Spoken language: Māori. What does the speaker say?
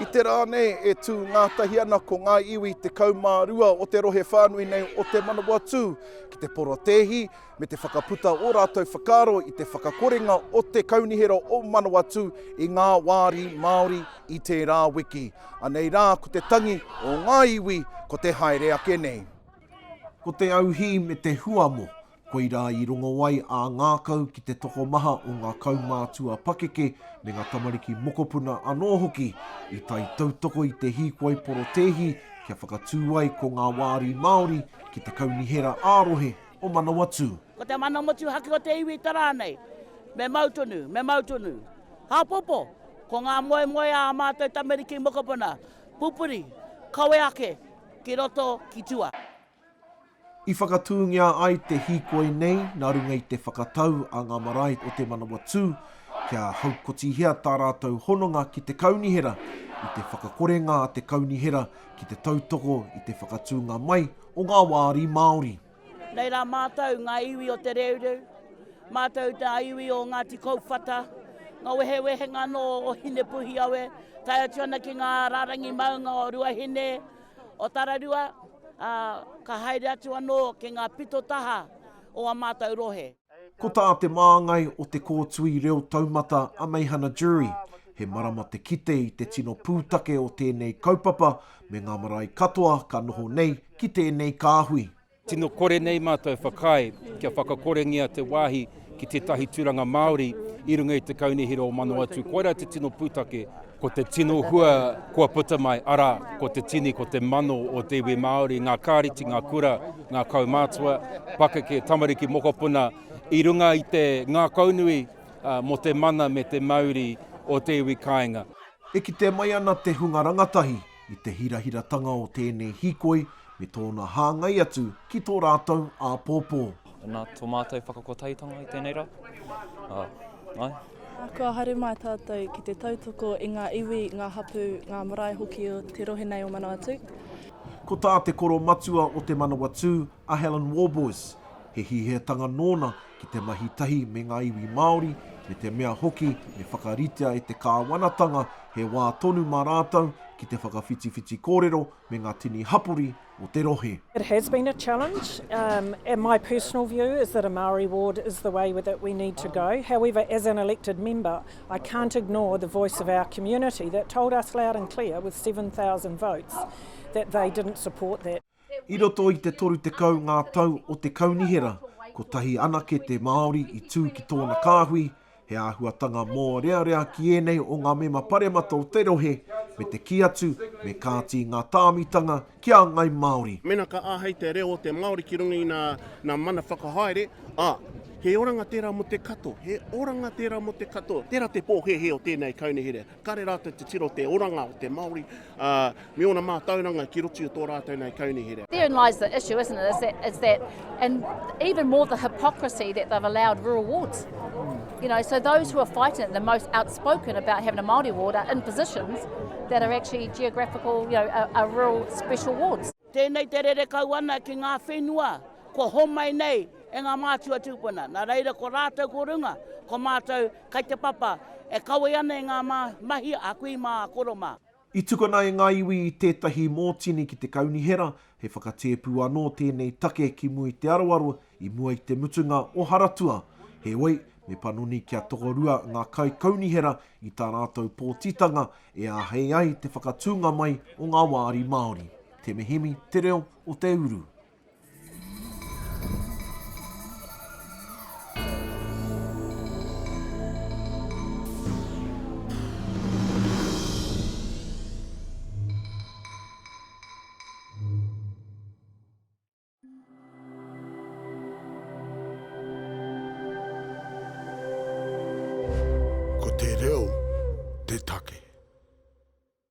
I te rā nei e tū ngā tahi ana ko ngā iwi te kaumārua o te rohe whānui nei o te Manawatū ki te porotēhi me te whakaputa o rātou whakaro i te whakakorenga o te Kaunihera o Manawatū i ngā wāri Māori i te rā wiki. Anei rā ko te tangi o ngā iwi ko te haere ake nei. Ko te auhi me te huamo, koira i rongo wai a ngākau ki te toko maha o ngā kaumātua pakeke me ngā tamariki mokopuna anō hoki i tai tautoko i te hīkoi porotēhi kia whakatū ai ko ngā wāri Māori ki te Kaunihera ārohe o Manawatū. Ko te Manawatū haki o te iwi tara nei, me mautonu. Hāpopo, ko ngā moe a mātou tamariki mokopuna, pupuri, kawe ake, ki roto, ki tua. I whakatūngia ai te hīkoi nei, nā runga i te whakatau a ngā marae o te Manawatū, kia haukotihia tā rātou hononga ki te Kaunihera, i te whakakorenga a te Kaunihera, ki te tautoko i te whakatūnga mai o ngā wāri Māori. Nei rā mātou ngā iwi o te reureu, mātou ngā iwi o ngā tikau whata, ngā wehe ngā no o hine puhi awe, tai atuana ki ngā raurangi maunga o ruahine, o tararua, ka haere atu anō ke ngā pito taha o a mātou rohe. Ko tā te māngai o te kōtui reo taumata a meihana jury, he marama te kite i te tino pūtake o tēnei kaupapa me ngā marae katoa ka noho nei ki tēnei kāhui. Tino kore nei mātou whakai kia whakakorengia te wāhi ki te tahi tūranga Māori i runga i te Kaunihera o Manawatū. Koira te tino pūtake, ko te tino hua kua puta mai ara, ko te tini, ko te mano o te iwi Māori, ngā kāriti, ngā kura, ngā kaumātua, pakeke, tamariki mokopuna, i runga i te ngā kaunui mo te mana me te Māori o te iwi kāinga. E ki te mai ana te hunga rangatahi i te hirahiratanga o tēnei hīkoi me tōna hāngai atu ki tō rātou a pōpō. Nā tō mātou whakakotaitanga i tēnei rā. Ai. Kua haere mai tātou ki te tautoko i ngā iwi, ngā hapu, ngā marae hoki o te rohe nei o Manawatū. Ko tā te koro matua o te Manawatū a Helen Warboys, he hiheatanga nōna ki te mahi tahi me ngā iwi Māori, me te mea hoki me whakaritea e te kāwanatanga he wā tonu mā rātou ki te whakawhiti kōrero me ngā tini hapuri o te rohe. It has been a challenge, and my personal view is that a Māori ward is the way that we need to go. However, as an elected member, I can't ignore the voice of our community that told us loud and clear with 7,000 votes that they didn't support that. I roto i te toru te kau ngā tau o te Kaunihera, ko tahi anake te Māori i tū ki tōna kāhui, he āhuatanga mō rea ki enei o ngā mema paremata o te rohe, me te kiatu, me kāti ngā tāmitanga ki a ngai Māori. Mena ka āhei te reo o te Māori ki rungi nā mana whakahaere, he oranga tērā mo te kato, tērā te pōhehe o tēnei Kaunihera. Kare rātou te tiro te oranga o te Māori, me ona mā tauranga ki rotu o tō rātou nei Kaunihera. Therein lies the issue, isn't it? Is that, and even more the hypocrisy that they've allowed rural wards. You know, so those who are fighting the most outspoken about having a Māori ward are in positions that are actually geographical, you know, are rural special wards. Tēnei te rere kauana ki ngā whenua, ko homai nei e ngā mātua tūpuna. Nā reira ko rātou ko runga, ko mātou kai te papa, e kawe ana e ngā mahi a kui mā koroma. I tukana e ngā iwi i tētahi mōtini ki te Kaunihera, he whakatēpū anō tēnei take ki mui te aroaro i mua i te mutunga o Haratua. He wei, me panoni kia tokorua ngā kai Kaunihera i tā rātou pōtitanga e āhei ai te whakatūnga mai o ngā wāri Māori. Tema Hemi, te reo o te uru.